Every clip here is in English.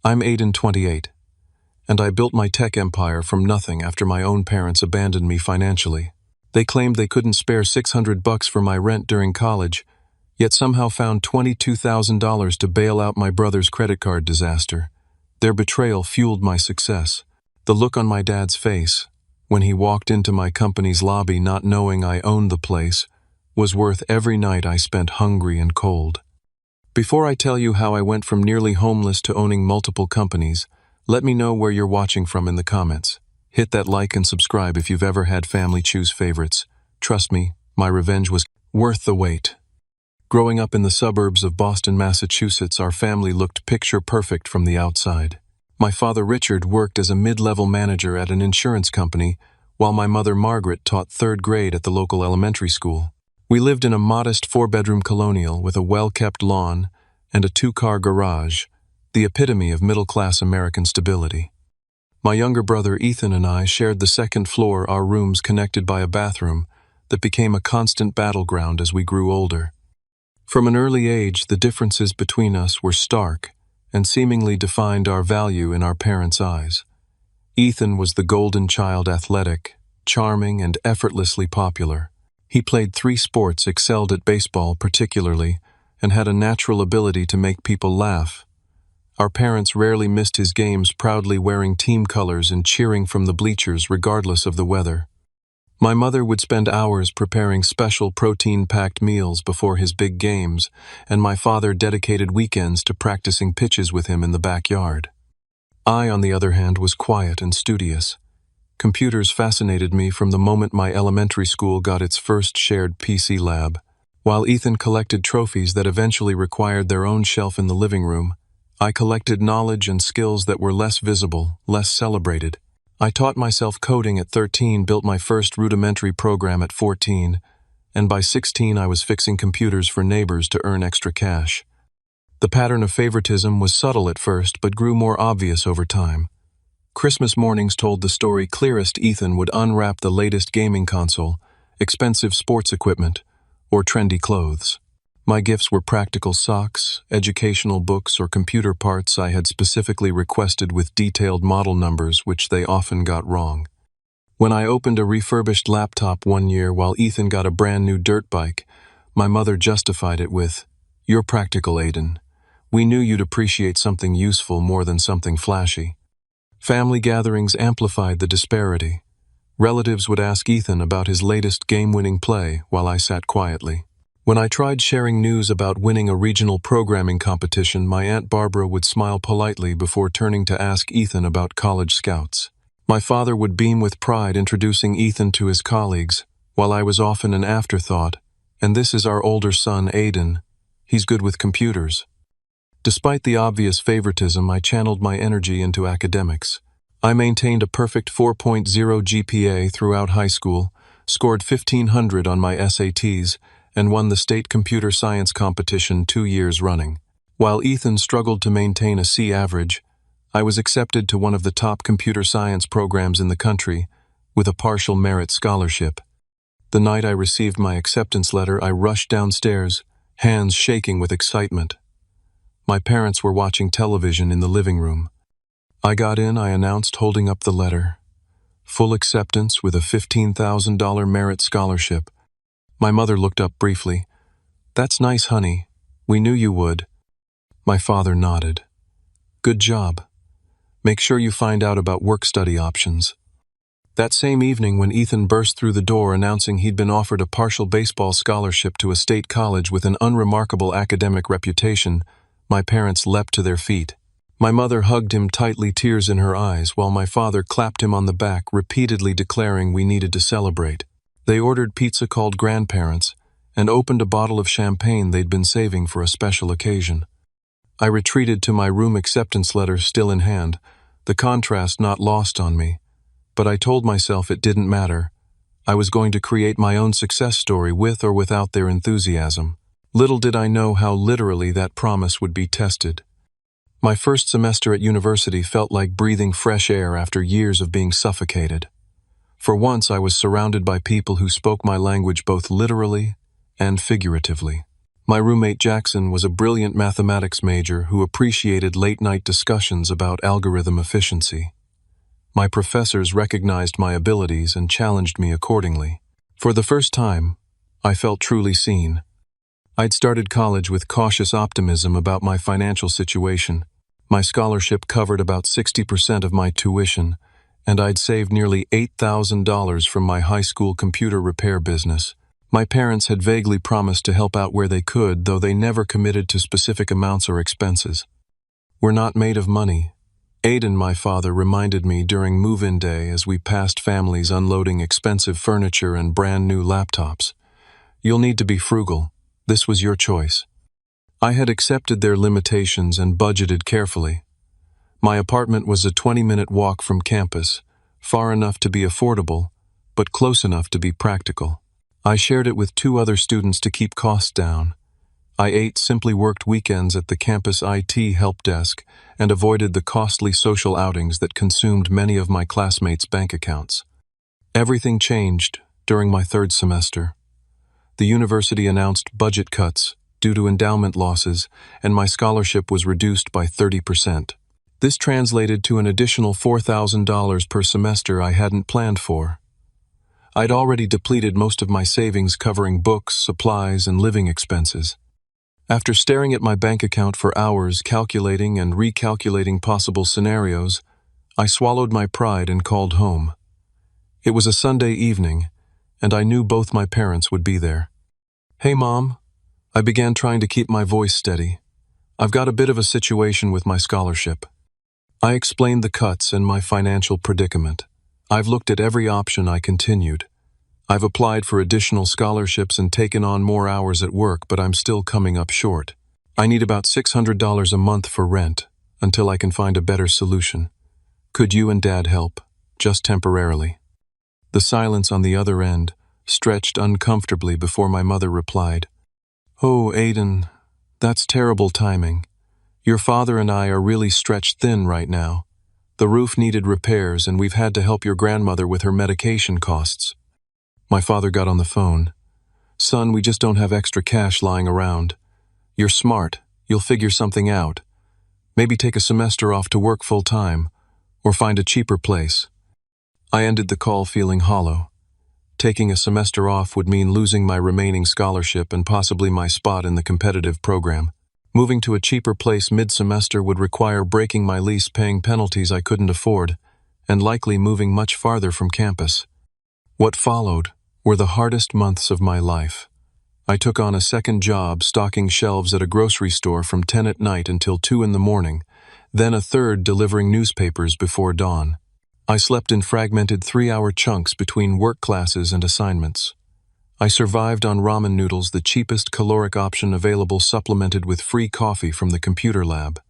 I'm Aiden, 28, and I built my tech empire from nothing after my own parents abandoned me financially. They claimed they couldn't spare $600 for my rent during college, yet somehow found $22,000 to bail out my brother's credit card disaster. Their betrayal fueled my success. The look on my dad's face, when he walked into my company's lobby not knowing I owned the place, was worth every night I spent hungry and cold. Before I tell you how I went from nearly homeless to owning multiple companies, let me know where you're watching from in the comments. Hit that like and subscribe if you've ever had family choose favorites. Trust me, my revenge was worth the wait. Growing up in the suburbs of Boston, Massachusetts, our family looked picture perfect from the outside. My father Richard worked as a mid-level manager at an insurance company, while my mother Margaret taught third grade at the local elementary school. We lived in a modest 4-bedroom colonial with a well-kept lawn and a 2-car garage, the epitome of middle-class American stability. My younger brother Ethan and I shared the second floor, our rooms connected by a bathroom that became a constant battleground as we grew older. From an early age, the differences between us were stark and seemingly defined our value in our parents' eyes. Ethan was the golden child, athletic, charming, and effortlessly popular. He played 3 sports, excelled at baseball particularly, and had a natural ability to make people laugh. Our parents rarely missed his games, proudly wearing team colors and cheering from the bleachers regardless of the weather. My mother would spend hours preparing special protein-packed meals before his big games, and my father dedicated weekends to practicing pitches with him in the backyard. I, on the other hand, was quiet and studious. Computers fascinated me from the moment my elementary school got its first shared PC lab. While Ethan collected trophies that eventually required their own shelf in the living room, I collected knowledge and skills that were less visible, less celebrated. I taught myself coding at 13, built my first rudimentary program at 14, and by 16 I was fixing computers for neighbors to earn extra cash. The pattern of favoritism was subtle at first, but grew more obvious over time. Christmas mornings told the story clearest. Ethan would unwrap the latest gaming console, expensive sports equipment, or trendy clothes. My gifts were practical socks, educational books, or computer parts I had specifically requested with detailed model numbers, which they often got wrong. When I opened a refurbished laptop one year while Ethan got a brand new dirt bike, my mother justified it with, "You're practical, Aiden. We knew you'd appreciate something useful more than something flashy." Family gatherings amplified the disparity. Relatives would ask Ethan about his latest game-winning play while I sat quietly. When I tried sharing news about winning a regional programming competition, my Aunt Barbara would smile politely before turning to ask Ethan about college scouts. My father would beam with pride introducing Ethan to his colleagues, while I was often an afterthought, "And this is our older son, Aiden. He's good with computers." Despite the obvious favoritism, I channeled my energy into academics. I maintained a perfect 4.0 GPA throughout high school, scored 1,500 on my SATs, and won the state computer science competition 2 years running. While Ethan struggled to maintain a C average, I was accepted to one of the top computer science programs in the country, with a partial merit scholarship. The night I received my acceptance letter, I rushed downstairs, hands shaking with excitement. My parents were watching television in the living room. I got in, I announced, holding up the letter. Full acceptance with a $15,000 merit scholarship. My mother looked up briefly. "That's nice, honey. We knew you would." My father nodded. "Good job. Make sure you find out about work-study options." That same evening, when Ethan burst through the door announcing he'd been offered a partial baseball scholarship to a state college with an unremarkable academic reputation, my parents leapt to their feet. My mother hugged him tightly, tears in her eyes, while my father clapped him on the back, repeatedly declaring we needed to celebrate. They ordered pizza called Grandparents and opened a bottle of champagne they'd been saving for a special occasion. I retreated to my room, acceptance letter still in hand, the contrast not lost on me. But I told myself it didn't matter. I was going to create my own success story with or without their enthusiasm. Little did I know how literally that promise would be tested. My first semester at university felt like breathing fresh air after years of being suffocated. For once, I was surrounded by people who spoke my language both literally and figuratively. My roommate Jackson was a brilliant mathematics major who appreciated late-night discussions about algorithm efficiency. My professors recognized my abilities and challenged me accordingly. For the first time, I felt truly seen. I'd started college with cautious optimism about my financial situation. My scholarship covered about 60% of my tuition, and I'd saved nearly $8,000 from my high school computer repair business. My parents had vaguely promised to help out where they could, though they never committed to specific amounts or expenses. "We're not made of money," Aiden, my father, reminded me during move-in day as we passed families unloading expensive furniture and brand new laptops. "You'll need to be frugal. This was your choice." I had accepted their limitations and budgeted carefully. My apartment was a 20-minute walk from campus, far enough to be affordable, but close enough to be practical. I shared it with 2 other students to keep costs down. I simply worked weekends at the campus IT help desk and avoided the costly social outings that consumed many of my classmates' bank accounts. Everything changed during my 3rd semester. The university announced budget cuts due to endowment losses, and my scholarship was reduced by 30%. This translated to an additional $4,000 per semester I hadn't planned for. I'd already depleted most of my savings covering books, supplies, and living expenses. After staring at my bank account for hours calculating and recalculating possible scenarios, I swallowed my pride and called home. It was a Sunday evening, and I knew both my parents would be there. "Hey, Mom," I began, trying to keep my voice steady. "I've got a bit of a situation with my scholarship." I explained the cuts and my financial predicament. "I've looked at every option," I continued. "I've applied for additional scholarships and taken on more hours at work, but I'm still coming up short. I need about $600 a month for rent until I can find a better solution. Could you and Dad help, just temporarily?" The silence on the other end stretched uncomfortably before my mother replied, "Oh, Aiden, that's terrible timing. Your father and I are really stretched thin right now. The roof needed repairs, and we've had to help your grandmother with her medication costs." My father got on the phone. "Son, we just don't have extra cash lying around. You're smart. You'll figure something out. Maybe take a semester off to work full-time, or find a cheaper place." I ended the call feeling hollow. Taking a semester off would mean losing my remaining scholarship and possibly my spot in the competitive program. Moving to a cheaper place mid-semester would require breaking my lease, paying penalties I couldn't afford, and likely moving much farther from campus. What followed were the hardest months of my life. I took on a second job stocking shelves at a grocery store from 10 at night until 2 in the morning, then a third delivering newspapers before dawn. I slept in fragmented 3-hour chunks between work classes and assignments. I survived on ramen noodles, the cheapest caloric option available, supplemented with free coffee from the computer lab.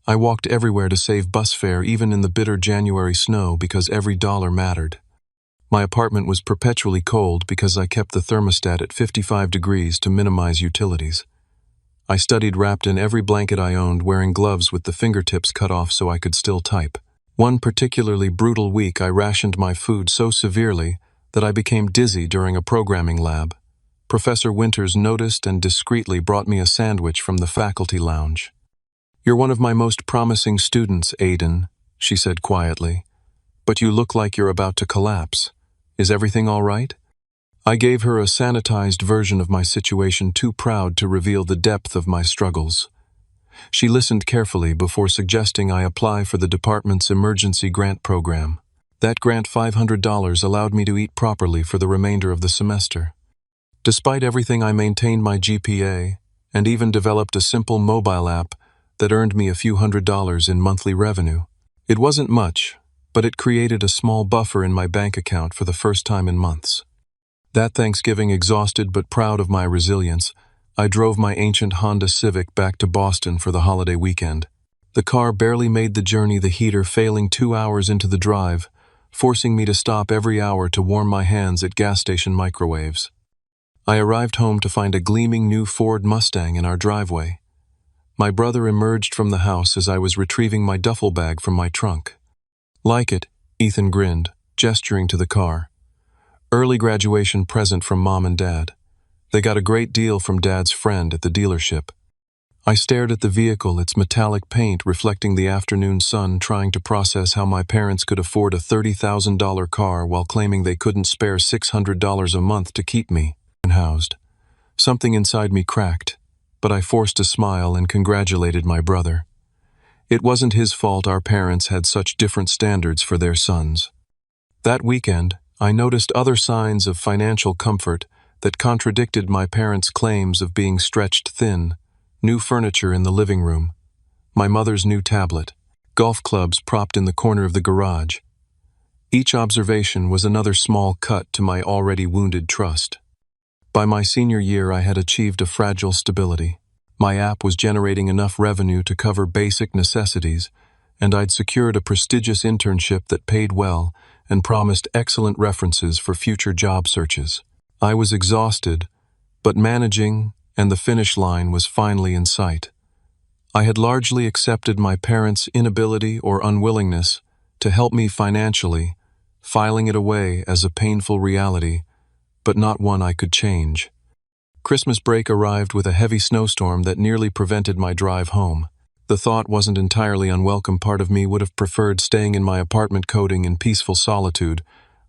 I walked everywhere to save bus fare, even in the bitter January snow, because every dollar mattered. My apartment was perpetually cold because I kept the thermostat at 55 degrees to minimize utilities. I studied wrapped in every blanket I owned, wearing gloves with the fingertips cut off so I could still type. One particularly brutal week, I rationed my food so severely that I became dizzy during a programming lab. Professor Winters noticed and discreetly brought me a sandwich from the faculty lounge. "You're one of my most promising students, Aiden," she said quietly, "but you look like you're about to collapse. Is everything all right?" I gave her a sanitized version of my situation, too proud to reveal the depth of my struggles. She listened carefully before suggesting I apply for the department's emergency grant program. That grant, $500, allowed me to eat properly for the remainder of the semester. Despite everything, I maintained my GPA and even developed a simple mobile app that earned me a few $100s in monthly revenue. It wasn't much, but it created a small buffer in my bank account for the first time in months. That Thanksgiving, exhausted but proud of my resilience, I drove my ancient Honda Civic back to Boston for the holiday weekend. The car barely made the journey, the heater failing 2 hours into the drive, forcing me to stop every hour to warm my hands at gas station microwaves. I arrived home to find a gleaming new Ford Mustang in our driveway. My brother emerged from the house as I was retrieving my duffel bag from my trunk. "Like it?" Ethan grinned, gesturing to the car. "Early graduation present from Mom and Dad." They got a great deal from Dad's friend at the dealership. I stared at the vehicle, its metallic paint reflecting the afternoon sun, trying to process how my parents could afford a $30,000 car while claiming they couldn't spare $600 a month to keep me housed. Something inside me cracked, but I forced a smile and congratulated my brother. It wasn't his fault our parents had such different standards for their sons. That weekend, I noticed other signs of financial comfort that contradicted my parents' claims of being stretched thin. New furniture in the living room, my mother's new tablet, golf clubs propped in the corner of the garage. Each observation was another small cut to my already wounded trust. By my senior year, I had achieved a fragile stability. My app was generating enough revenue to cover basic necessities, and I'd secured a prestigious internship that paid well and promised excellent references for future job searches. I was exhausted, but managing, and the finish line was finally in sight. I had largely accepted my parents' inability or unwillingness to help me financially, filing it away as a painful reality, but not one I could change. Christmas break arrived with a heavy snowstorm that nearly prevented my drive home. The thought wasn't entirely unwelcome. Part of me would have preferred staying in my apartment coding in peaceful solitude,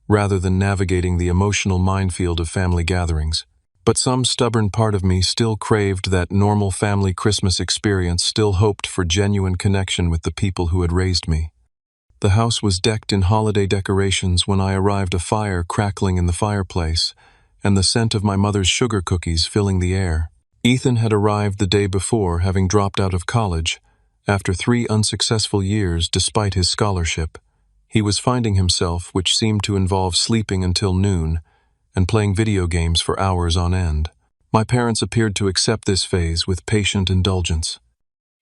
rather than navigating the emotional minefield of family gatherings. But some stubborn part of me still craved that normal family Christmas experience, still hoped for genuine connection with the people who had raised me. The house was decked in holiday decorations when I arrived, a fire crackling in the fireplace, and the scent of my mother's sugar cookies filling the air. Ethan had arrived the day before, having dropped out of college. After 3 unsuccessful years despite his scholarship, he was finding himself, which seemed to involve sleeping until noon, and playing video games for hours on end. My parents appeared to accept this phase with patient indulgence.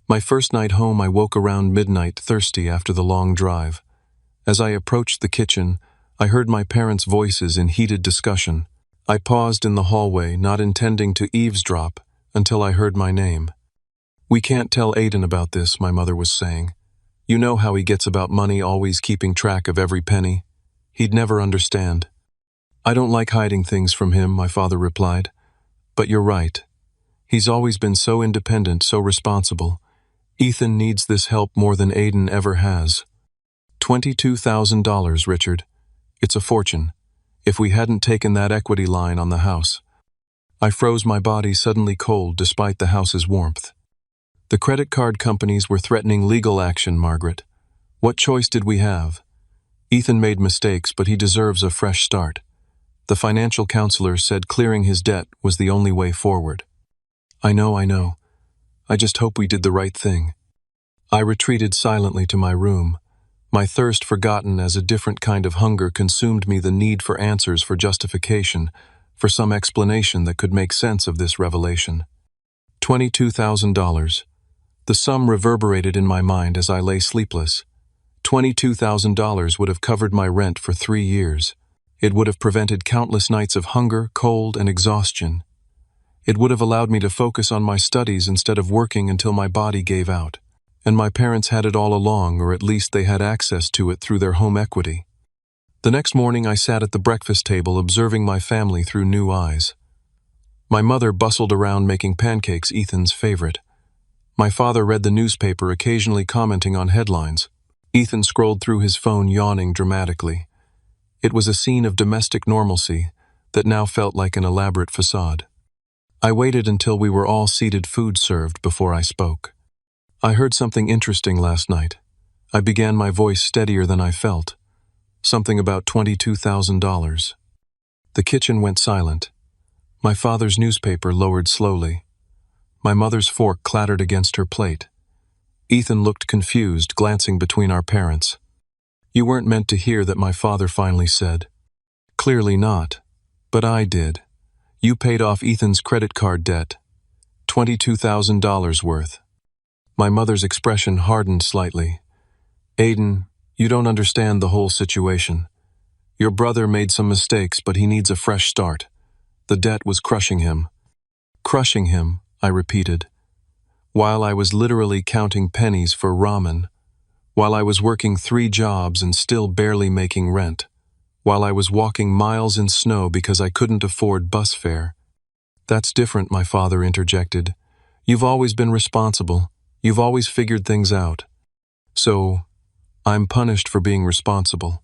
My first night home, I woke around midnight, thirsty after the long drive. As I approached the kitchen, I heard my parents' voices in heated discussion. I paused in the hallway, not intending to eavesdrop, until I heard my name. "We can't tell Aiden about this," my mother was saying. "You know how he gets about money, always keeping track of every penny. He'd never understand." "I don't like hiding things from him," my father replied. "But you're right. He's always been so independent, so responsible. Ethan needs this help more than Aiden ever has." $22,000, Richard. It's a fortune. If we hadn't taken that equity line on the house. I froze, my body suddenly cold despite the house's warmth. The credit card companies were threatening legal action, Margaret. What choice did we have? Ethan made mistakes, but he deserves a fresh start. The financial counselor said clearing his debt was the only way forward. I know. I just hope we did the right thing. I retreated silently to my room. My thirst, forgotten as a different kind of hunger, consumed me, the need for answers, for justification, for some explanation that could make sense of this revelation. $22,000. The sum reverberated in my mind as I lay sleepless. $22,000 would have covered my rent for 3 years. It would have prevented countless nights of hunger, cold, and exhaustion. It would have allowed me to focus on my studies instead of working until my body gave out. And my parents had it all along, or at least they had access to it through their home equity. The next morning, I sat at the breakfast table observing my family through new eyes. My mother bustled around making pancakes, Ethan's favorite. My father read the newspaper, occasionally commenting on headlines. Ethan scrolled through his phone, yawning dramatically. It was a scene of domestic normalcy that now felt like an elaborate facade. I waited until we were all seated, food served, before I spoke. "I heard something interesting last night." I began, my voice steadier than I felt. "Something about $22,000. The kitchen went silent. My father's newspaper lowered slowly. My mother's fork clattered against her plate. Ethan looked confused, glancing between our parents. "You weren't meant to hear that," my father finally said. "Clearly not. But I did. You paid off Ethan's credit card debt. $22,000 worth." My mother's expression hardened slightly. "Aiden, you don't understand the whole situation. Your brother made some mistakes, but he needs a fresh start. The debt was crushing him." "Crushing him," I repeated. While I was literally counting pennies for ramen, while I was working 3 jobs and still barely making rent, while I was walking miles in snow because I couldn't afford bus fare. "That's different," my father interjected. "You've always been responsible. You've always figured things out. So, I'm punished for being responsible.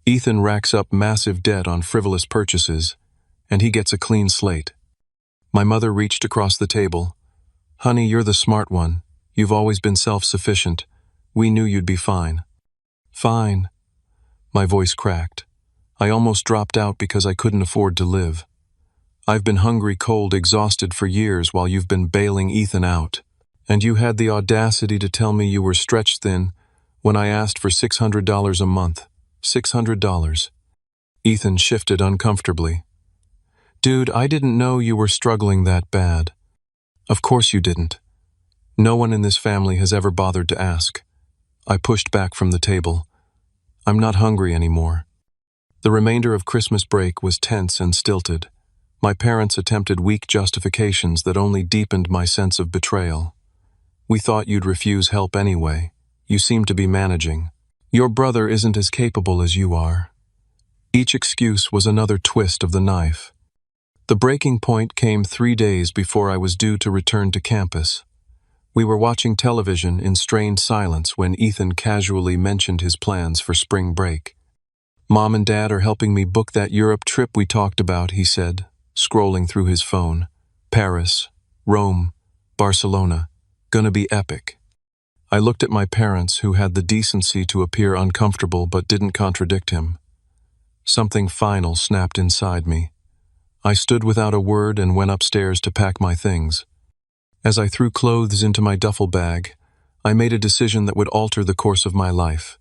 Ethan racks up massive debt on frivolous purchases, and he gets a clean slate." My mother reached across the table. "Honey, you're the smart one. You've always been self-sufficient. We knew you'd be fine." "Fine." My voice cracked. I almost dropped out because I couldn't afford to live. "I've been hungry, cold, exhausted for years while you've been bailing Ethan out. And you had the audacity to tell me you were stretched thin when I asked for $600 a month. $600. Ethan shifted uncomfortably. "Dude, I didn't know you were struggling that bad." "Of course you didn't. No one in this family has ever bothered to ask." I pushed back from the table. "I'm not hungry anymore." The remainder of Christmas break was tense and stilted. My parents attempted weak justifications that only deepened my sense of betrayal. "We thought you'd refuse help anyway. You seem to be managing. Your brother isn't as capable as you are." Each excuse was another twist of the knife. The breaking point came 3 days before I was due to return to campus. We were watching television in strained silence when Ethan casually mentioned his plans for spring break. "Mom and Dad are helping me book that Europe trip we talked about," he said, scrolling through his phone. "Paris, Rome, Barcelona. Gonna be epic." I looked at my parents, who had the decency to appear uncomfortable but didn't contradict him. Something final snapped inside me. I stood without a word and went upstairs to pack my things. As I threw clothes into my duffel bag, I made a decision that would alter the course of my life.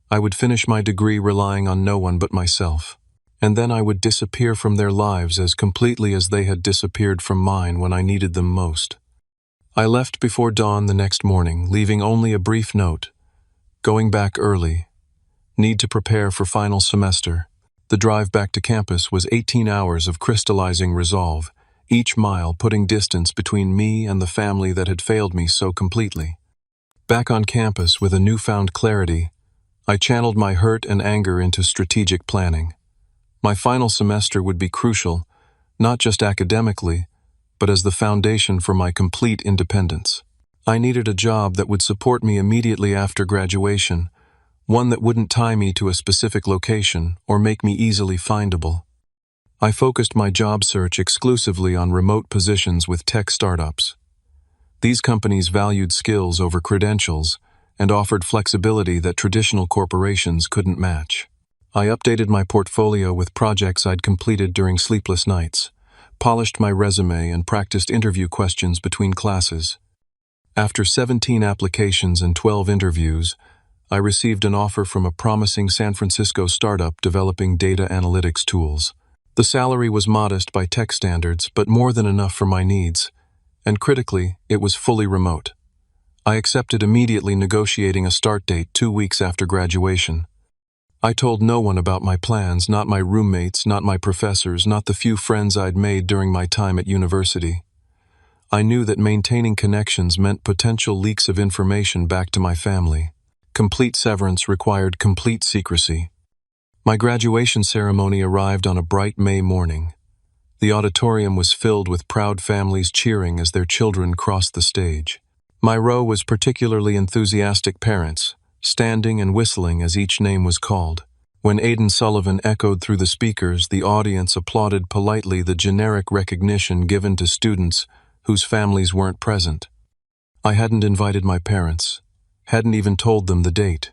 I would finish my degree relying on no one but myself, and then I would disappear from their lives as completely as they had disappeared from mine when I needed them most. I left before dawn the next morning, leaving only a brief note. "Going back early. Need to prepare for final semester." The drive back to campus was 18 hours of crystallizing resolve, each mile putting distance between me and the family that had failed me so completely. Back on campus with a newfound clarity, I channeled my hurt and anger into strategic planning. My final semester would be crucial, not just academically, but as the foundation for my complete independence. I needed a job that would support me immediately after graduation, one that wouldn't tie me to a specific location or make me easily findable. I focused my job search exclusively on remote positions with tech startups. These companies valued skills over credentials and offered flexibility that traditional corporations couldn't match. I updated my portfolio with projects I'd completed during sleepless nights, polished my resume, and practiced interview questions between classes. After 17 applications and 12 interviews, I received an offer from a promising San Francisco startup developing data analytics tools. The salary was modest by tech standards, but more than enough for my needs, and critically, it was fully remote. I accepted immediately, negotiating a start date 2 weeks after graduation. I told no one about my plans, not my roommates, not my professors, not the few friends I'd made during my time at university. I knew that maintaining connections meant potential leaks of information back to my family. Complete severance required complete secrecy. My graduation ceremony arrived on a bright May morning. The auditorium was filled with proud families cheering as their children crossed the stage. My row was particularly enthusiastic parents, standing and whistling as each name was called. When Aidan Sullivan echoed through the speakers, the audience applauded politely, the generic recognition given to students whose families weren't present. I hadn't invited my parents, hadn't even told them the date.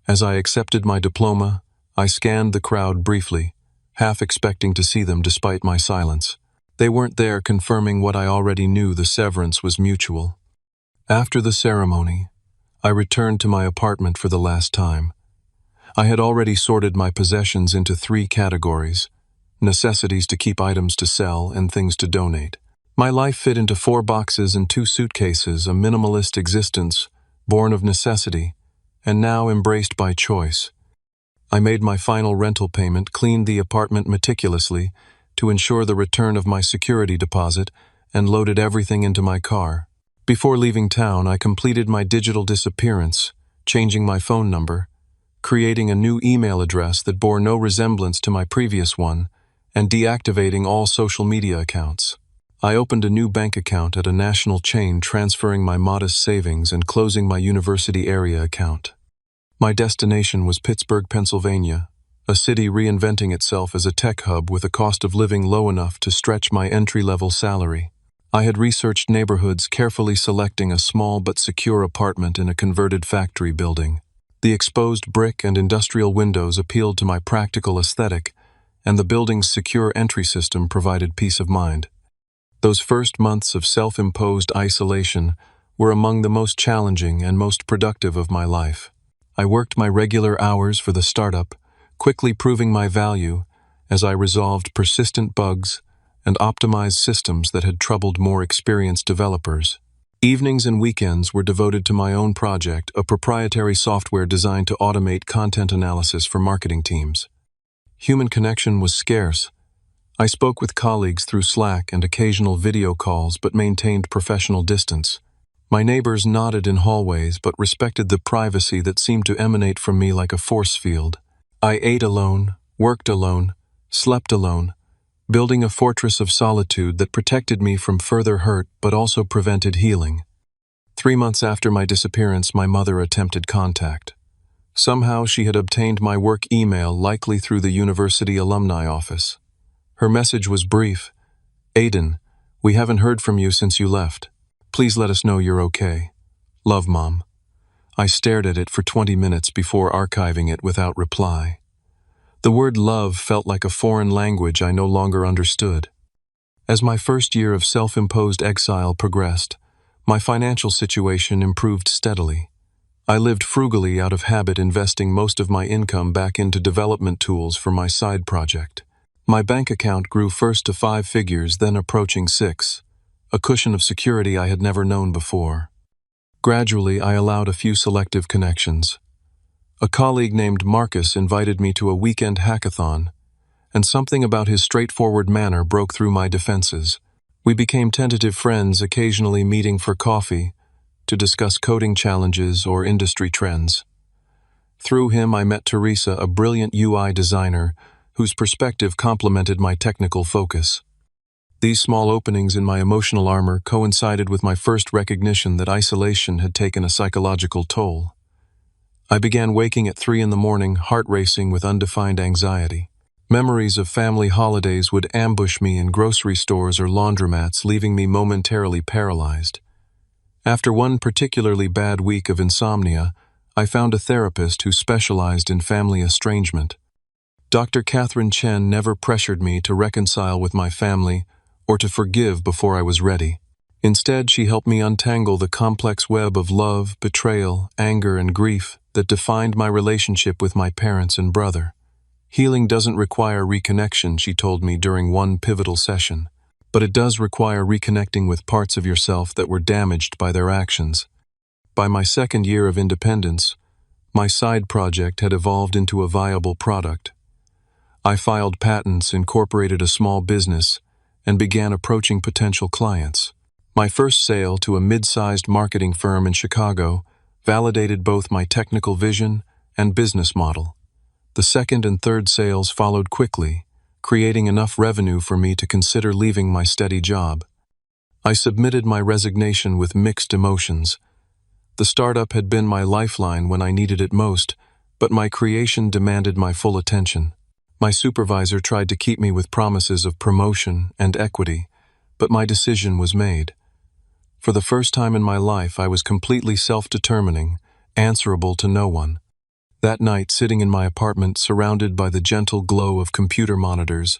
As I accepted my diploma, I scanned the crowd briefly, half expecting to see them despite my silence. They weren't there, confirming what I already knew: the severance was mutual. After the ceremony, I returned to my apartment for the last time. I had already sorted my possessions into 3 categories: necessities to keep, items to sell, and things to donate. My life fit into 4 boxes and 2 suitcases, a minimalist existence born of necessity, and now embraced by choice. I made my final rental payment, cleaned the apartment meticulously to ensure the return of my security deposit, and loaded everything into my car. Before leaving town, I completed my digital disappearance, changing my phone number, creating a new email address that bore no resemblance to my previous one, and deactivating all social media accounts. I opened a new bank account at a national chain, transferring my modest savings and closing my university area account. My destination was Pittsburgh, Pennsylvania, a city reinventing itself as a tech hub with a cost of living low enough to stretch my entry-level salary. I had researched neighborhoods, carefully selecting a small but secure apartment in a converted factory building. The exposed brick and industrial windows appealed to my practical aesthetic, and the building's secure entry system provided peace of mind. Those first months of self-imposed isolation were among the most challenging and most productive of my life. I worked my regular hours for the startup, quickly proving my value as I resolved persistent bugs and optimized systems that had troubled more experienced developers. Evenings and weekends were devoted to my own project, a proprietary software designed to automate content analysis for marketing teams. Human connection was scarce. I spoke with colleagues through Slack and occasional video calls but maintained professional distance. My neighbors nodded in hallways but respected the privacy that seemed to emanate from me like a force field. I ate alone, worked alone, slept alone, building a fortress of solitude that protected me from further hurt but also prevented healing. 3 months after my disappearance, my mother attempted contact. Somehow she had obtained my work email, likely through the university alumni office. Her message was brief. "Aiden, we haven't heard from you since you left. Please let us know you're okay. Love, Mom." I stared at it for 20 minutes before archiving it without reply. The word love felt like a foreign language I no longer understood. As my first year of self-imposed exile progressed, my financial situation improved steadily. I lived frugally out of habit, investing most of my income back into development tools for my side project. My bank account grew first to 5 figures, then approaching 6, a cushion of security I had never known before. Gradually, I allowed a few selective connections. A colleague named Marcus invited me to a weekend hackathon, and something about his straightforward manner broke through my defenses. We became tentative friends, occasionally meeting for coffee to discuss coding challenges or industry trends. Through him, I met Teresa, a brilliant UI designer whose perspective complemented my technical focus. These small openings in my emotional armor coincided with my first recognition that isolation had taken a psychological toll. I began waking at 3 in the morning, heart racing with undefined anxiety. Memories of family holidays would ambush me in grocery stores or laundromats, leaving me momentarily paralyzed. After one particularly bad week of insomnia, I found a therapist who specialized in family estrangement. Dr. Catherine Chen never pressured me to reconcile with my family or to forgive before I was ready. Instead, she helped me untangle the complex web of love, betrayal, anger, and grief that defined my relationship with my parents and brother. Healing doesn't require reconnection, she told me during one pivotal session, but it does require reconnecting with parts of yourself that were damaged by their actions. By my second year of independence, my side project had evolved into a viable product. I filed patents, incorporated a small business, and began approaching potential clients. My first sale to a mid-sized marketing firm in Chicago validated both my technical vision and business model. The second and third sales followed quickly, creating enough revenue for me to consider leaving my steady job. I submitted my resignation with mixed emotions. The startup had been my lifeline when I needed it most, but my creation demanded my full attention. My supervisor tried to keep me with promises of promotion and equity, but my decision was made. For the first time in my life, I was completely self-determining, answerable to no one. That night, sitting in my apartment, surrounded by the gentle glow of computer monitors,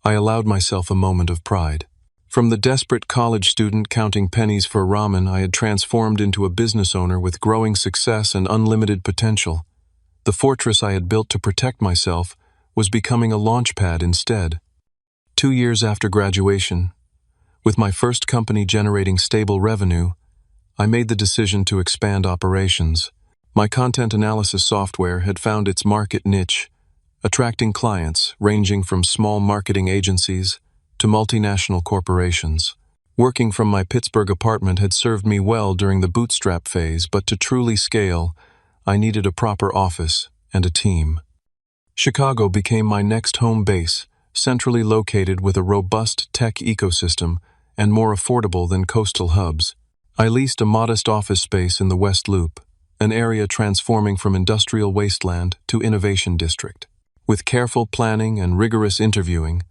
I allowed myself a moment of pride. From the desperate college student counting pennies for ramen, I had transformed into a business owner with growing success and unlimited potential. The fortress I had built to protect myself was becoming a launchpad instead. 2 years after graduation, with my first company generating stable revenue, I made the decision to expand operations. My content analysis software had found its market niche, attracting clients ranging from small marketing agencies to multinational corporations. Working from my Pittsburgh apartment had served me well during the bootstrap phase, but to truly scale, I needed a proper office and a team. Chicago became my next home base, centrally located with a robust tech ecosystem and more affordable than coastal hubs. I leased a modest office space in the West Loop, an area transforming from industrial wasteland to innovation district. With careful planning and rigorous interviewing,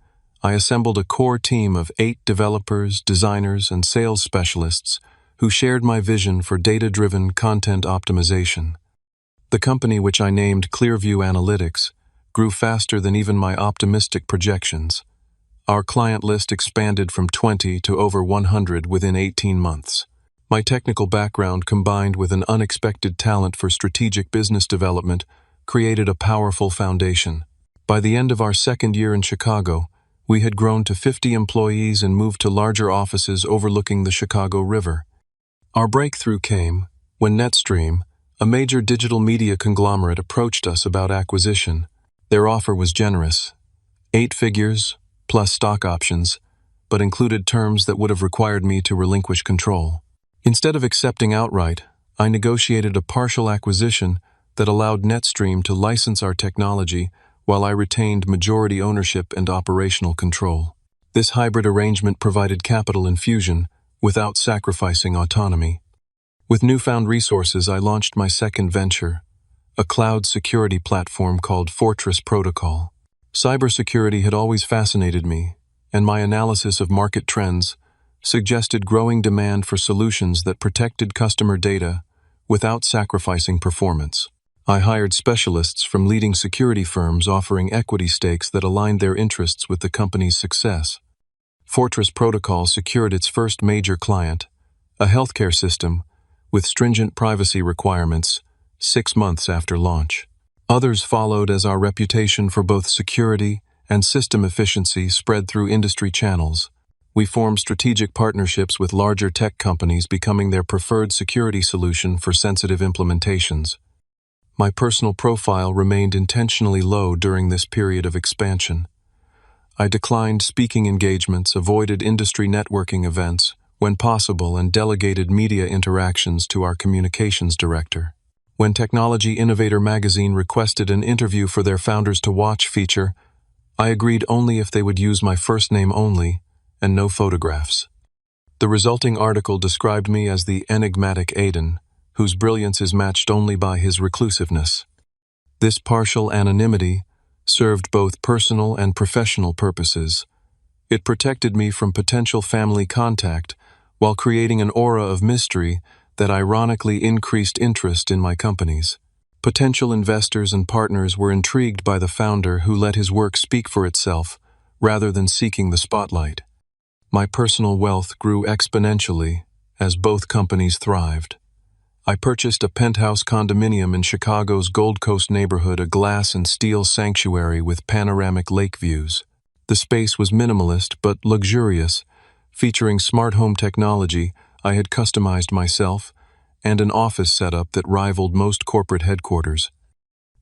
I assembled a core team of 8 developers, designers, and sales specialists who shared my vision for data-driven content optimization. The company, which I named Clearview Analytics, grew faster than even my optimistic projections. Our client list expanded from 20 to over 100 within 18 months. My technical background, combined with an unexpected talent for strategic business development, created a powerful foundation. By the end of our second year in Chicago, we had grown to 50 employees and moved to larger offices overlooking the Chicago River. Our breakthrough came when NetStream, a major digital media conglomerate, approached us about acquisition. Their offer was generous, 8 figures plus stock options, but included terms that would have required me to relinquish control. Instead of accepting outright, I negotiated a partial acquisition that allowed NetStream to license our technology while I retained majority ownership and operational control. This hybrid arrangement provided capital infusion without sacrificing autonomy. With newfound resources, I launched my second venture, a cloud security platform called Fortress Protocol. Cybersecurity had always fascinated me, and my analysis of market trends suggested growing demand for solutions that protected customer data without sacrificing performance. I hired specialists from leading security firms offering equity stakes that aligned their interests with the company's success. Fortress Protocol secured its first major client, a healthcare system, with stringent privacy requirements 6 months after launch. Others followed as our reputation for both security and system efficiency spread through industry channels. We formed strategic partnerships with larger tech companies, becoming their preferred security solution for sensitive implementations. My personal profile remained intentionally low during this period of expansion. I declined speaking engagements, avoided industry networking events when possible, and delegated media interactions to our communications director. When Technology Innovator magazine requested an interview for their Founders to Watch feature, I agreed only if they would use my first name only and no photographs. The resulting article described me as the enigmatic Aiden, whose brilliance is matched only by his reclusiveness. This partial anonymity served both personal and professional purposes. It protected me from potential family contact while creating an aura of mystery that ironically increased interest in my companies. Potential investors and partners were intrigued by the founder who let his work speak for itself rather than seeking the spotlight. My personal wealth grew exponentially as both companies thrived. I purchased a penthouse condominium in Chicago's Gold Coast neighborhood, a glass and steel sanctuary with panoramic lake views. The space was minimalist but luxurious, featuring smart home technology I had customized myself and an office setup that rivaled most corporate headquarters.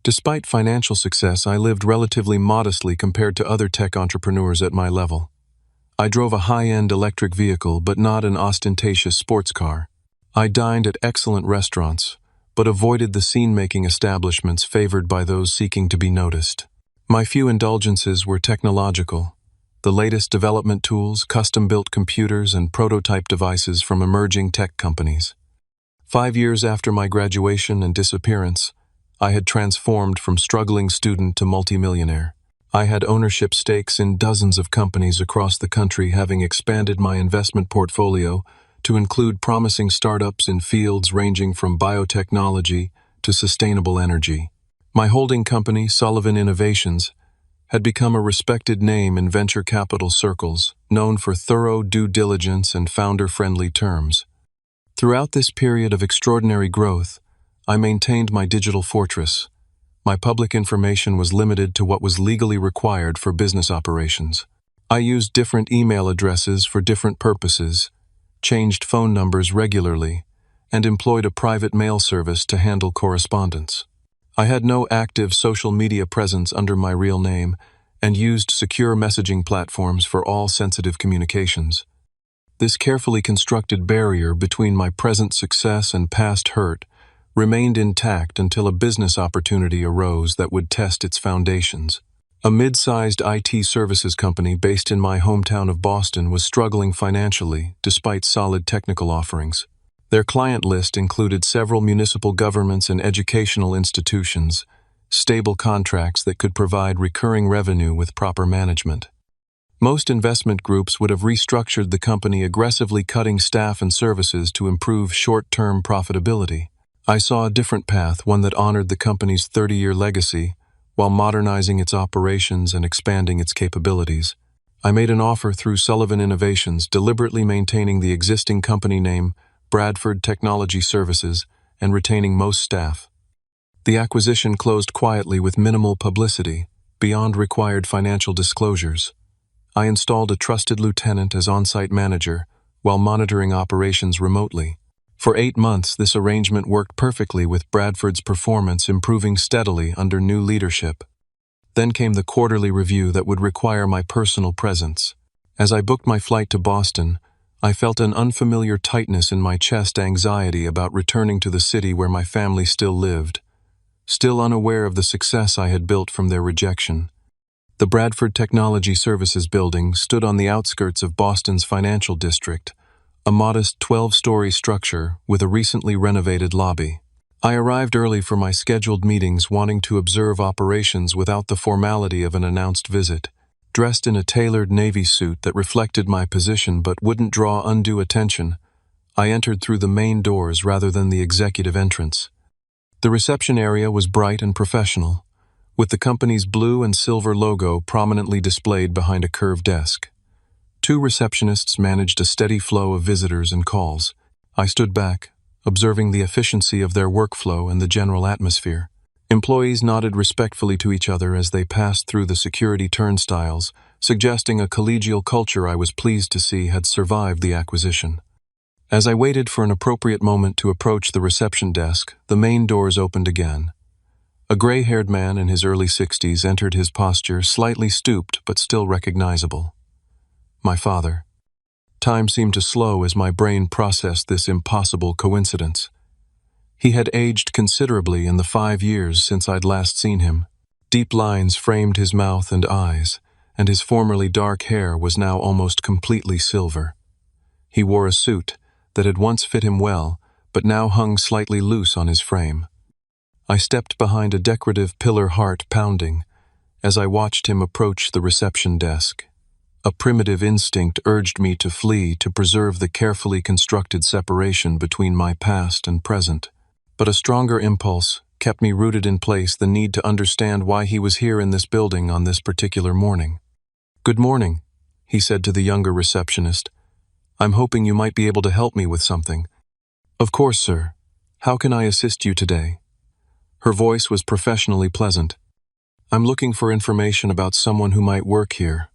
Despite financial success, I lived relatively modestly compared to other tech entrepreneurs at my level. I drove a high-end electric vehicle, but not an ostentatious sports car. I dined at excellent restaurants, but avoided the scene-making establishments favored by those seeking to be noticed. My few indulgences were technological: the latest development tools, custom-built computers, and prototype devices from emerging tech companies. 5 years after my graduation and disappearance, I had transformed from struggling student to multimillionaire. I had ownership stakes in dozens of companies across the country, having expanded my investment portfolio to include promising startups in fields ranging from biotechnology to sustainable energy. My holding company, Sullivan Innovations, had become a respected name in venture capital circles, known for thorough due diligence and founder-friendly terms. Throughout this period of extraordinary growth, I maintained my digital fortress. My public information was limited to what was legally required for business operations. I used different email addresses for different purposes, changed phone numbers regularly, and employed a private mail service to handle correspondence. I had no active social media presence under my real name and used secure messaging platforms for all sensitive communications. This carefully constructed barrier between my present success and past hurt remained intact until a business opportunity arose that would test its foundations. A mid-sized IT services company based in my hometown of Boston was struggling financially despite solid technical offerings. Their client list included several municipal governments and educational institutions, stable contracts that could provide recurring revenue with proper management. Most investment groups would have restructured the company, aggressively cutting staff and services to improve short-term profitability. I saw a different path, one that honored the company's 30-year legacy, while modernizing its operations and expanding its capabilities. I made an offer through Sullivan Innovations, deliberately maintaining the existing company name, Bradford Technology Services, and retaining most staff. The acquisition closed quietly with minimal publicity, beyond required financial disclosures. I installed a trusted lieutenant as on-site manager, while monitoring operations remotely. For 8 months, this arrangement worked perfectly, with Bradford's performance improving steadily under new leadership. Then came the quarterly review that would require my personal presence. As I booked my flight to Boston, I felt an unfamiliar tightness in my chest, anxiety about returning to the city where my family still lived, still unaware of the success I had built from their rejection. The Bradford Technology Services building stood on the outskirts of Boston's financial district, a modest 12-story structure with a recently renovated lobby. I arrived early for my scheduled meetings, wanting to observe operations without the formality of an announced visit. Dressed in a tailored navy suit that reflected my position but wouldn't draw undue attention, I entered through the main doors rather than the executive entrance. The reception area was bright and professional, with the company's blue and silver logo prominently displayed behind a curved desk. 2 receptionists managed a steady flow of visitors and calls. I stood back, observing the efficiency of their workflow and the general atmosphere. Employees nodded respectfully to each other as they passed through the security turnstiles, suggesting a collegial culture I was pleased to see had survived the acquisition. As I waited for an appropriate moment to approach the reception desk, the main doors opened again. A gray-haired man in his early 60s entered, his posture slightly stooped but still recognizable. My father. Time seemed to slow as my brain processed this impossible coincidence. He had aged considerably in the 5 years since I'd last seen him. Deep lines framed his mouth and eyes, and his formerly dark hair was now almost completely silver. He wore a suit that had once fit him well, but now hung slightly loose on his frame. I stepped behind a decorative pillar, heart pounding, as I watched him approach the reception desk. A primitive instinct urged me to flee, to preserve the carefully constructed separation between my past and present. But a stronger impulse kept me rooted in place, the need to understand why he was here in this building on this particular morning. "Good morning," he said to the younger receptionist. "I'm hoping you might be able to help me with something." "Of course, sir. How can I assist you today?" Her voice was professionally pleasant. "I'm looking for information about someone who might work here.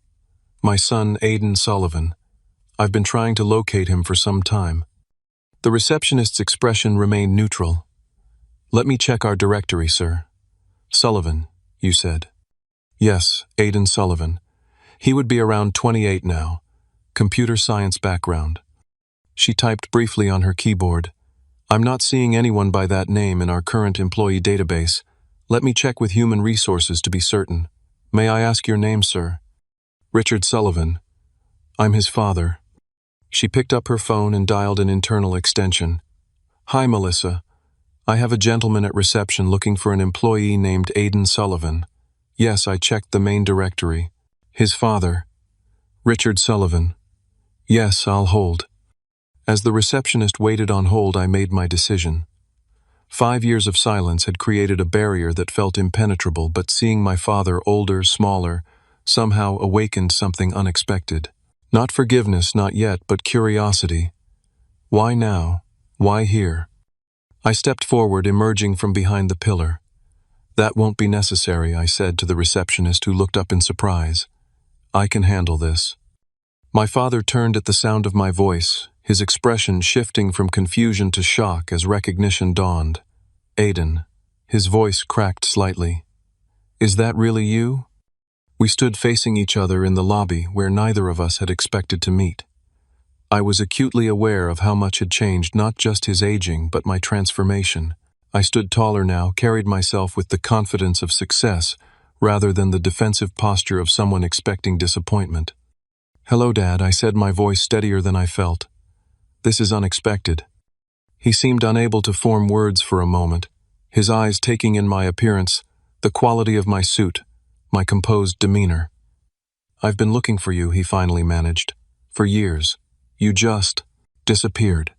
My son, Aiden Sullivan. I've been trying to locate him for some time." The receptionist's expression remained neutral. "Let me check our directory, sir." "Sullivan, you said?" "Yes, Aiden Sullivan. He would be around 28 now. Computer science background." She typed briefly on her keyboard. "I'm not seeing anyone by that name in our current employee database. Let me check with human resources to be certain. May I ask your name, sir?" "Richard Sullivan. I'm his father." She picked up her phone and dialed an internal extension. "Hi, Melissa. I have a gentleman at reception looking for an employee named Aiden Sullivan. Yes, I checked the main directory. His father, Richard Sullivan. Yes, I'll hold." As the receptionist waited on hold, I made my decision. 5 years of silence had created a barrier that felt impenetrable, but seeing my father, older, smaller, somehow awakened something unexpected. Not forgiveness, not yet, but curiosity. Why now? Why here? I stepped forward, emerging from behind the pillar. "That won't be necessary," I said to the receptionist, who looked up in surprise. "I can handle this." My father turned at the sound of my voice, his expression shifting from confusion to shock as recognition dawned. "Aiden." His voice cracked slightly. "Is that really you?" We stood facing each other in the lobby, where neither of us had expected to meet. I was acutely aware of how much had changed, not just his aging, but my transformation. I stood taller now, carried myself with the confidence of success, rather than the defensive posture of someone expecting disappointment. "Hello, Dad," I said, my voice steadier than I felt. "This is unexpected." He seemed unable to form words for a moment, his eyes taking in my appearance, the quality of my suit, my composed demeanor. "I've been looking for you," he finally managed. "For years. You just disappeared."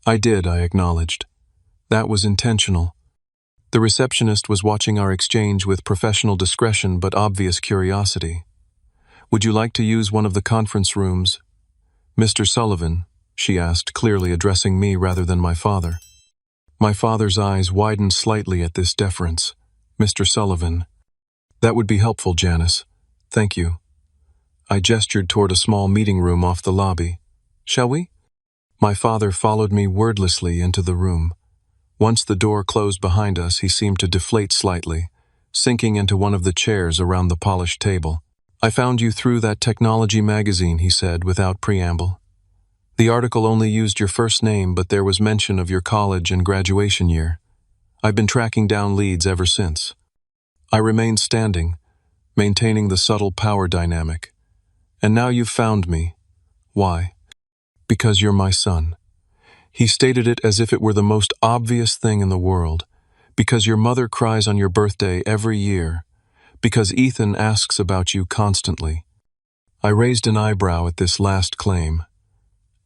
"I did," I acknowledged. "That was intentional." The receptionist was watching our exchange with professional discretion but obvious curiosity. "Would you like to use one of the conference rooms, Mr. Sullivan?" she asked, clearly addressing me rather than my father. My father's eyes widened slightly at this deference. "Mr. Sullivan." "That would be helpful, Janice. Thank you." I gestured toward a small meeting room off the lobby. "Shall we?" My father followed me wordlessly into the room. Once the door closed behind us, he seemed to deflate slightly, sinking into one of the chairs around the polished table. "I found you through that technology magazine," he said without preamble. "The article only used your first name, but there was mention of your college and graduation year. I've been tracking down leads ever since." I remained standing, maintaining the subtle power dynamic. "And now you've found me. Why?" "Because you're my son." He stated it as if it were the most obvious thing in the world. "Because your mother cries on your birthday every year. Because Ethan asks about you constantly." I raised an eyebrow at this last claim.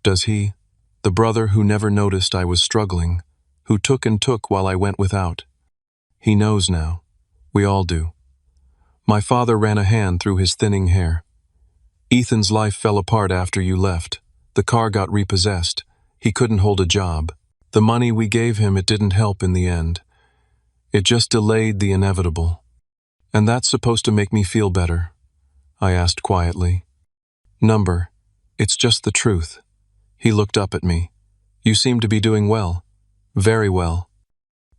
Does he? The brother who never noticed I was struggling, who took and took while I went without. He knows now. We all do. My father ran a hand through his thinning hair. "Ethan's life fell apart after you left. The car got repossessed. He couldn't hold a job. The money we gave him, it didn't help in the end. It just delayed the inevitable." "And that's supposed to make me feel better?" I asked quietly. "Number, it's just the truth." He looked up at me. "You seem to be doing well. Very well."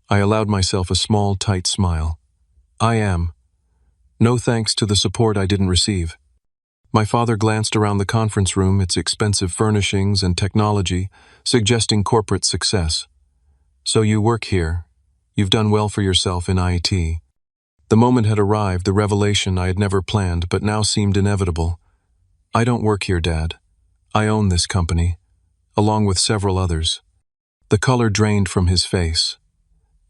I allowed myself a small, tight smile. "I am. No thanks to the support I didn't receive." My father glanced around the conference room, its expensive furnishings and technology, suggesting corporate success. "So you work here. You've done well for yourself in IT." The moment had arrived, the revelation I had never planned but now seemed inevitable. "I don't work here, Dad. I own this company, along with several others." The color drained from his face.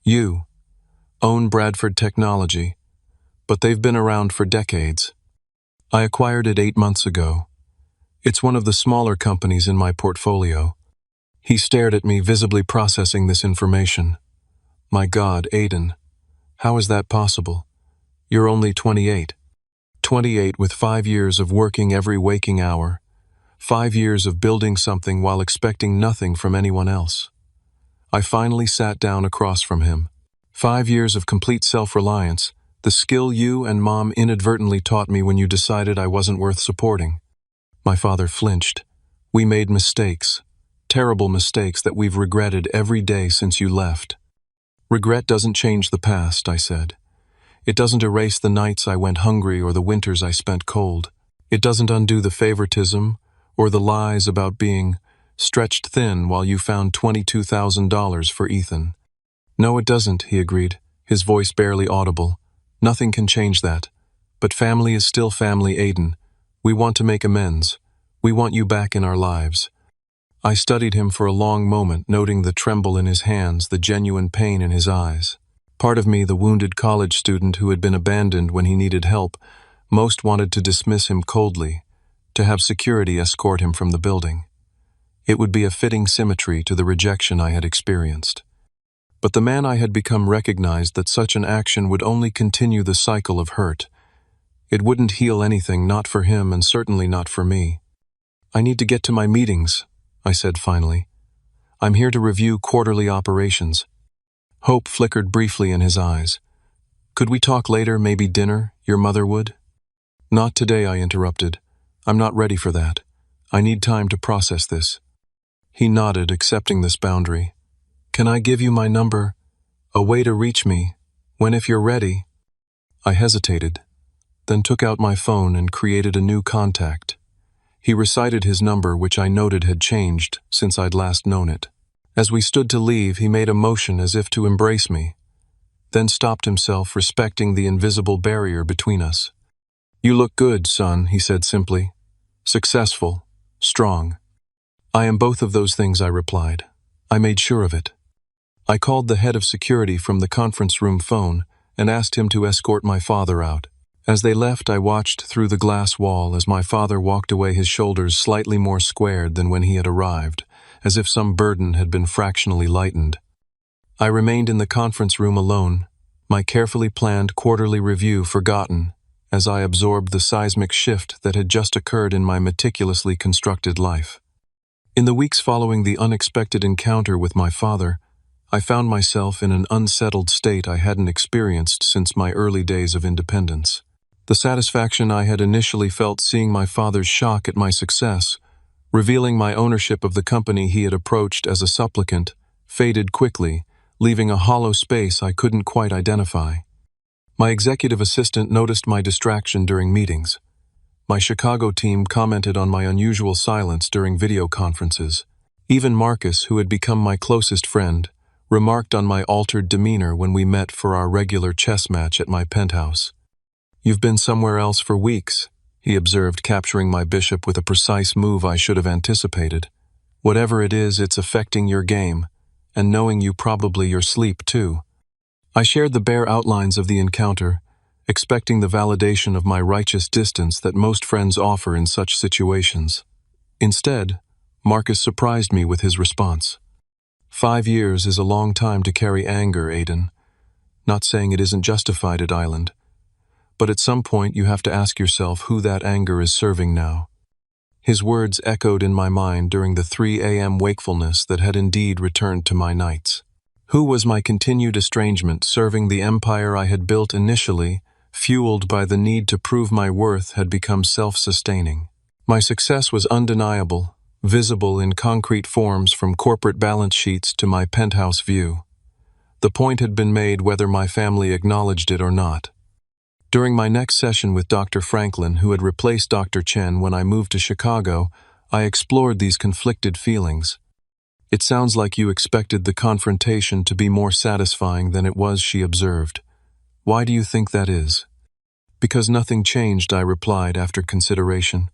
"You own Bradford Technology, but they've been around for decades. I acquired it 8 months ago. It's one of the smaller companies in my portfolio." He stared at me, visibly processing this information. "My God, Aiden, how is that possible? You're only 28. 28 with 5 years of working every waking hour. 5 years of building something while expecting nothing from anyone else." I finally sat down across from him. 5 years of complete self-reliance, the skill you and Mom inadvertently taught me when you decided I wasn't worth supporting. My father flinched. "We made mistakes. Terrible mistakes that we've regretted every day since you left." "Regret doesn't change the past," I said. "It doesn't erase the nights I went hungry or the winters I spent cold. It doesn't undo the favoritism or the lies about being stretched thin while you found $22,000 for Ethan." "No, it doesn't," he agreed, his voice barely audible. "Nothing can change that. But family is still family, Aiden. We want to make amends. We want you back in our lives." I studied him for a long moment, noting the tremble in his hands, the genuine pain in his eyes. Part of me, the wounded college student who had been abandoned when he needed help, most wanted to dismiss him coldly, to have security escort him from the building. It would be a fitting symmetry to the rejection I had experienced. But the man I had become recognized that such an action would only continue the cycle of hurt. It wouldn't heal anything, not for him and certainly not for me. "I need to get to my meetings," I said finally. "I'm here to review quarterly operations." Hope flickered briefly in his eyes. "Could we talk later, maybe dinner? Your mother would?" "Not today," I interrupted. "I'm not ready for that. I need time to process this." He nodded, accepting this boundary. "Can I give you my number? A way to reach me, when if you're ready?" I hesitated, then took out my phone and created a new contact. He recited his number, which I noted had changed since I'd last known it. As we stood to leave, he made a motion as if to embrace me. then stopped himself, respecting the invisible barrier between us. "You look good, son," he said simply. "Successful, strong." "I am both of those things," I replied. "I made sure of it." I called the head of security from the conference room phone and asked him to escort my father out. As they left, I watched through the glass wall as my father walked away, his shoulders slightly more squared than when he had arrived, as if some burden had been fractionally lightened. I remained in the conference room alone, my carefully planned quarterly review forgotten, as I absorbed the seismic shift that had just occurred in my meticulously constructed life. In the weeks following the unexpected encounter with my father, I found myself in an unsettled state I hadn't experienced since my early days of independence. The satisfaction I had initially felt seeing my father's shock at my success, revealing my ownership of the company he had approached as a supplicant, faded quickly, leaving a hollow space I couldn't quite identify. My executive assistant noticed my distraction during meetings. My Chicago team commented on my unusual silence during video conferences. Even Marcus, who had become my closest friend, remarked on my altered demeanor when we met for our regular chess match at my penthouse. "You've been somewhere else for weeks," he observed, capturing my bishop with a precise move I should have anticipated. "Whatever it is, it's affecting your game, and knowing you probably your sleep too." I shared the bare outlines of the encounter, expecting the validation of my righteous distance that most friends offer in such situations. Instead, Marcus surprised me with his response. "5 years is a long time to carry anger, Aiden. Not saying it isn't justified at Island, but at some point you have to ask yourself who that anger is serving now." His words echoed in my mind during the 3 a.m. wakefulness that had indeed returned to my nights. Who was my continued estrangement serving the empire I had built initially, fueled by the need to prove my worth, had become self-sustaining? My success was undeniable, visible in concrete forms from corporate balance sheets to my penthouse view. The point had been made whether my family acknowledged it or not. During my next session with Dr. Franklin, who had replaced Dr. Chen when I moved to Chicago, I explored these conflicted feelings. "It sounds like you expected the confrontation to be more satisfying than it was," she observed. "Why do you think that is?" "Because nothing changed," I replied after consideration.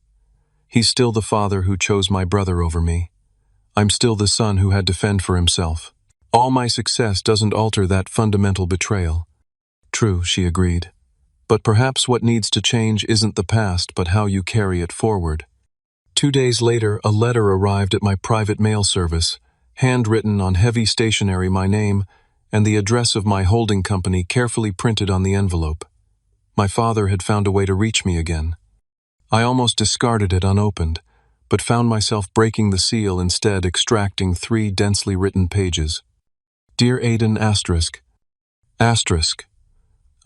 "He's still the father who chose my brother over me. I'm still the son who had to fend for himself. All my success doesn't alter that fundamental betrayal." "True," she agreed. "But perhaps what needs to change isn't the past, but how you carry it forward." 2 days later, a letter arrived at my private mail service, handwritten on heavy stationery, my name and the address of my holding company carefully printed on the envelope. My father had found a way to reach me again. I almost discarded it unopened, but found myself breaking the seal, instead extracting 3 densely written pages. "Dear Aiden ****.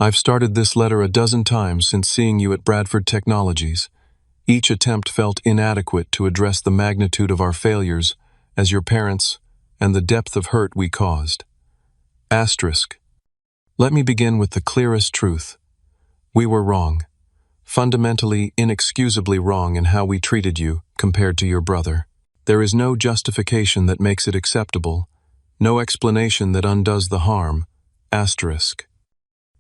I've started this letter a dozen times since seeing you at Bradford Technologies. Each attempt felt inadequate to address the magnitude of our failures as your parents and the depth of hurt we caused. Let me begin with the clearest truth. We were wrong. Fundamentally, inexcusably wrong in how we treated you compared to your brother. There is no justification that makes it acceptable, no explanation that undoes the harm.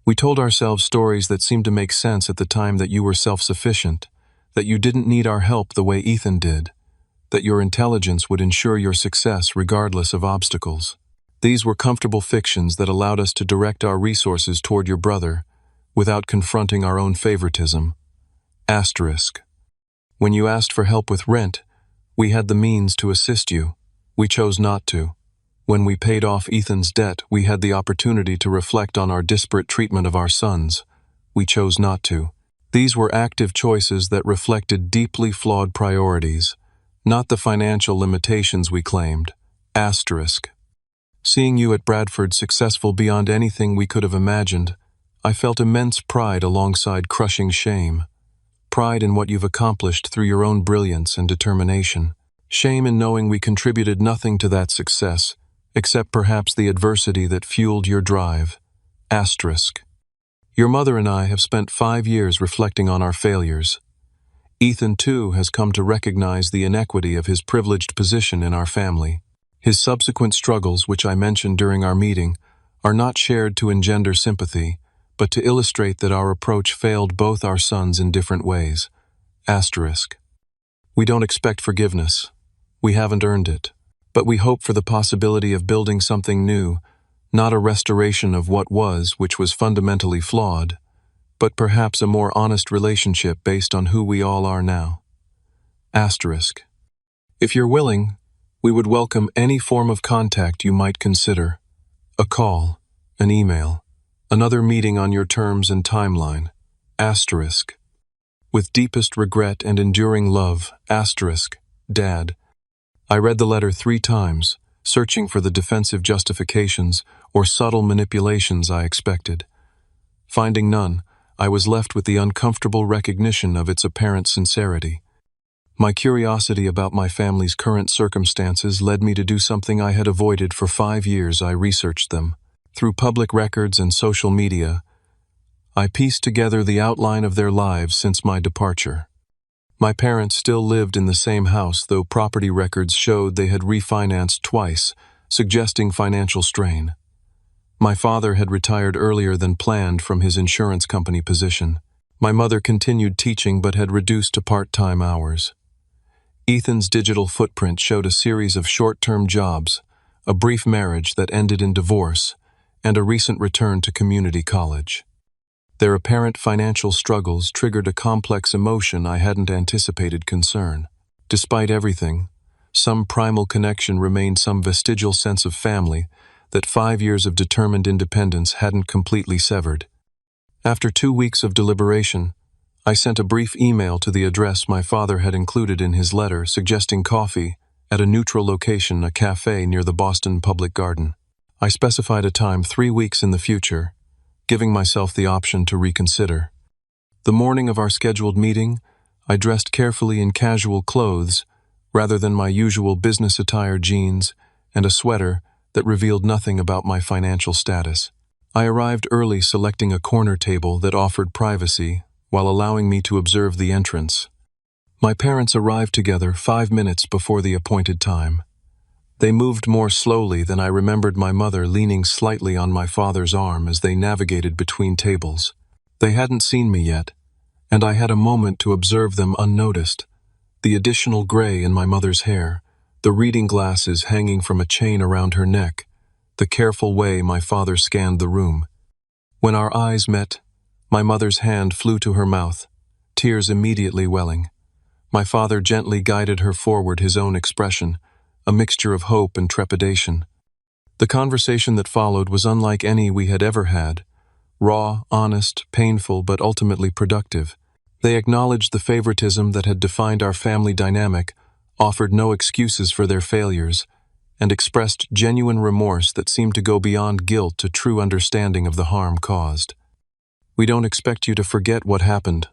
We told ourselves stories that seemed to make sense at the time, that you were self-sufficient, that you didn't need our help the way Ethan did, that your intelligence would ensure your success regardless of obstacles. These were comfortable fictions that allowed us to direct our resources toward your brother without confronting our own favoritism. When you asked for help with rent, we had the means to assist you. We chose not to. When we paid off Ethan's debt, we had the opportunity to reflect on our disparate treatment of our sons. We chose not to. These were active choices that reflected deeply flawed priorities, not the financial limitations we claimed. Seeing you at Bradford successful beyond anything we could have imagined, I felt immense pride alongside crushing shame. Pride in what you've accomplished through your own brilliance and determination. Shame in knowing we contributed nothing to that success, except perhaps the adversity that fueled your drive. Your mother and I have spent 5 years reflecting on our failures. Ethan, too, has come to recognize the inequity of his privileged position in our family. His subsequent struggles, which I mentioned during our meeting, are not shared to engender sympathy, but to illustrate that our approach failed both our sons in different ways. Asterisk. We don't expect forgiveness. We haven't earned it. But we hope for the possibility of building something new, not a restoration of what was, which was fundamentally flawed, but perhaps a more honest relationship based on who we all are now. Asterisk. If you're willing, we would welcome any form of contact you might consider. A call, an email, another meeting on your terms and timeline. Asterisk. With deepest regret and enduring love, asterisk, Dad. I read the letter 3 times, searching for the defensive justifications or subtle manipulations I expected. Finding none, I was left with the uncomfortable recognition of its apparent sincerity. My curiosity about my family's current circumstances led me to do something I had avoided for 5 years. I researched them. Through public records and social media, I pieced together the outline of their lives since my departure. My parents still lived in the same house, though property records showed they had refinanced twice, suggesting financial strain. My father had retired earlier than planned from his insurance company position. My mother continued teaching but had reduced to part-time hours. Ethan's digital footprint showed a series of short-term jobs, a brief marriage that ended in divorce, and a recent return to community college. Their apparent financial struggles triggered a complex emotion I hadn't anticipated: concern. Despite everything, some primal connection remained, some vestigial sense of family that 5 years of determined independence hadn't completely severed. After 2 weeks of deliberation, I sent a brief email to the address my father had included in his letter, suggesting coffee at a neutral location, a cafe near the Boston Public Garden. I specified a time 3 weeks in the future, giving myself the option to reconsider. The morning of our scheduled meeting, I dressed carefully in casual clothes rather than my usual business attire: jeans and a sweater that revealed nothing about my financial status. I arrived early, selecting a corner table that offered privacy while allowing me to observe the entrance. My parents arrived together 5 minutes before the appointed time. They moved more slowly than I remembered, my mother leaning slightly on my father's arm as they navigated between tables. They hadn't seen me yet, and I had a moment to observe them unnoticed. The additional gray in my mother's hair, the reading glasses hanging from a chain around her neck, the careful way my father scanned the room. When our eyes met, my mother's hand flew to her mouth, tears immediately welling. My father gently guided her forward, his own expression a mixture of hope and trepidation. The conversation that followed was unlike any we had ever had: raw, honest, painful, but ultimately productive. They acknowledged the favoritism that had defined our family dynamic, offered no excuses for their failures, and expressed genuine remorse that seemed to go beyond guilt to true understanding of the harm caused. "We don't expect you to forget what happened,"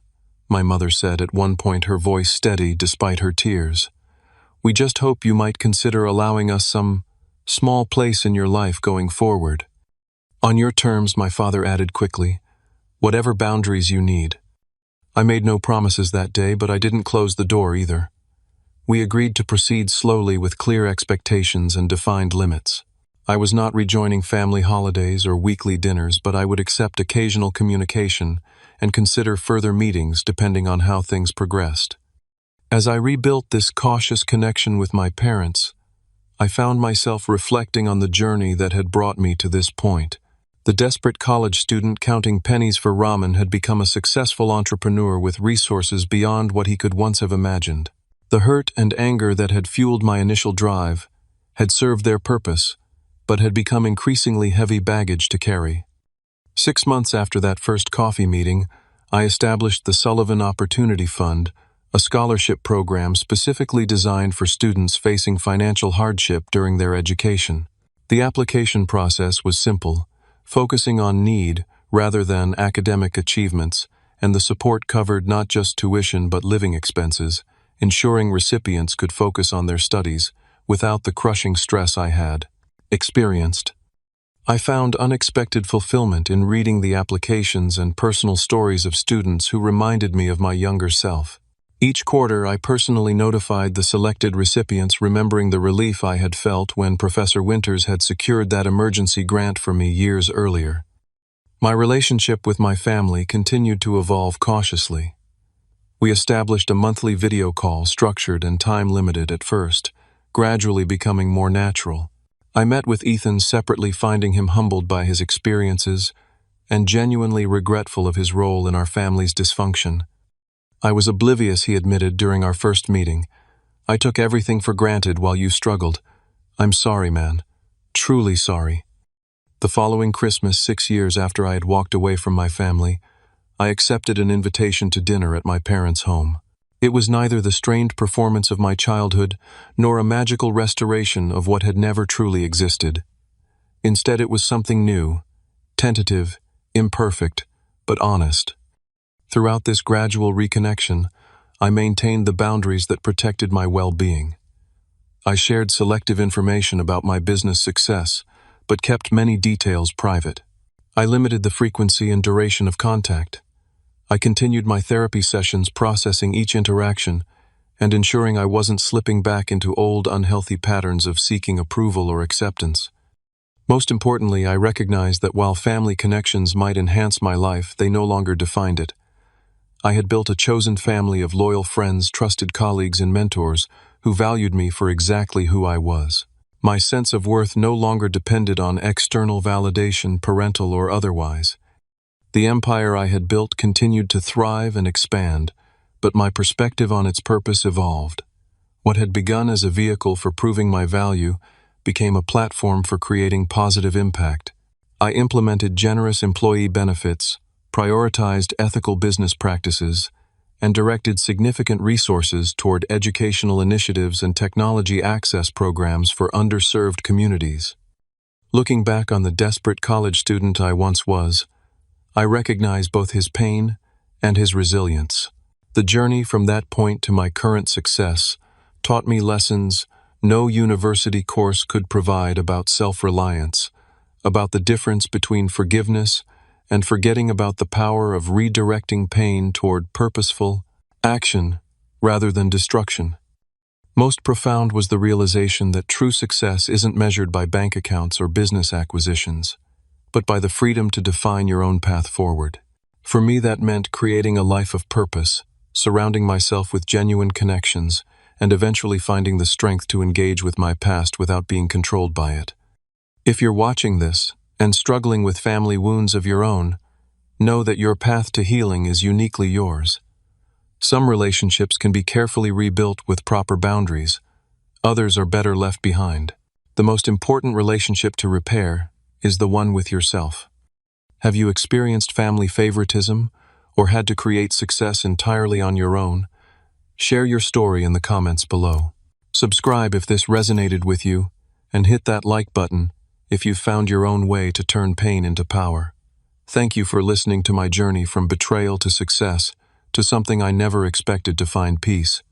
my mother said at one point, her voice steady despite her tears. "We just hope you might consider allowing us some small place in your life going forward. On your terms," my father added quickly, "whatever boundaries you need." I made no promises that day, but I didn't close the door either. We agreed to proceed slowly with clear expectations and defined limits. I was not rejoining family holidays or weekly dinners, but I would accept occasional communication and consider further meetings depending on how things progressed. As I rebuilt this cautious connection with my parents, I found myself reflecting on the journey that had brought me to this point. The desperate college student counting pennies for ramen had become a successful entrepreneur with resources beyond what he could once have imagined. The hurt and anger that had fueled my initial drive had served their purpose, but had become increasingly heavy baggage to carry. 6 months after that first coffee meeting, I established the Sullivan Opportunity Fund, a scholarship program specifically designed for students facing financial hardship during their education. The application process was simple, focusing on need rather than academic achievements, and the support covered not just tuition but living expenses, ensuring recipients could focus on their studies without the crushing stress I had experienced. I found unexpected fulfillment in reading the applications and personal stories of students who reminded me of my younger self. Each quarter, I personally notified the selected recipients, remembering the relief I had felt when Professor Winters had secured that emergency grant for me years earlier. My relationship with my family continued to evolve cautiously. We established a monthly video call, structured and time-limited at first, gradually becoming more natural. I met with Ethan separately, finding him humbled by his experiences and genuinely regretful of his role in our family's dysfunction. I was oblivious, he admitted during our first meeting. I took everything for granted while you struggled. I'm sorry, man. Truly sorry. The following Christmas, 6 years after I had walked away from my family, I accepted an invitation to dinner at my parents' home. It was neither the strained performance of my childhood nor a magical restoration of what had never truly existed. Instead, it was something new, tentative, imperfect, but honest. Throughout this gradual reconnection, I maintained the boundaries that protected my well-being. I shared selective information about my business success, but kept many details private. I limited the frequency and duration of contact. I continued my therapy sessions, processing each interaction and ensuring I wasn't slipping back into old, unhealthy patterns of seeking approval or acceptance. Most importantly, I recognized that while family connections might enhance my life, they no longer defined it. I had built a chosen family of loyal friends, trusted colleagues, and mentors who valued me for exactly who I was. My sense of worth no longer depended on external validation, parental or otherwise. The empire I had built continued to thrive and expand, but my perspective on its purpose evolved. What had begun as a vehicle for proving my value became a platform for creating positive impact. I implemented generous employee benefits, prioritized ethical business practices, and directed significant resources toward educational initiatives and technology access programs for underserved communities. Looking back on the desperate college student I once was, I recognize both his pain and his resilience. The journey from that point to my current success taught me lessons no university course could provide about self-reliance, about the difference between forgiveness and forgetting, about the power of redirecting pain toward purposeful action rather than destruction. Most profound was the realization that true success isn't measured by bank accounts or business acquisitions, but by the freedom to define your own path forward. For me, that meant creating a life of purpose, surrounding myself with genuine connections, and eventually finding the strength to engage with my past without being controlled by it. If you're watching this and struggling with family wounds of your own, know that your path to healing is uniquely yours. Some relationships can be carefully rebuilt with proper boundaries. Others are better left behind. The most important relationship to repair is the one with yourself. Have you experienced family favoritism or had to create success entirely on your own? Share your story in the comments below. Subscribe if this resonated with you, and hit that like button if you've found your own way to turn pain into power. Thank you for listening to my journey from betrayal to success, to something I never expected to find peace.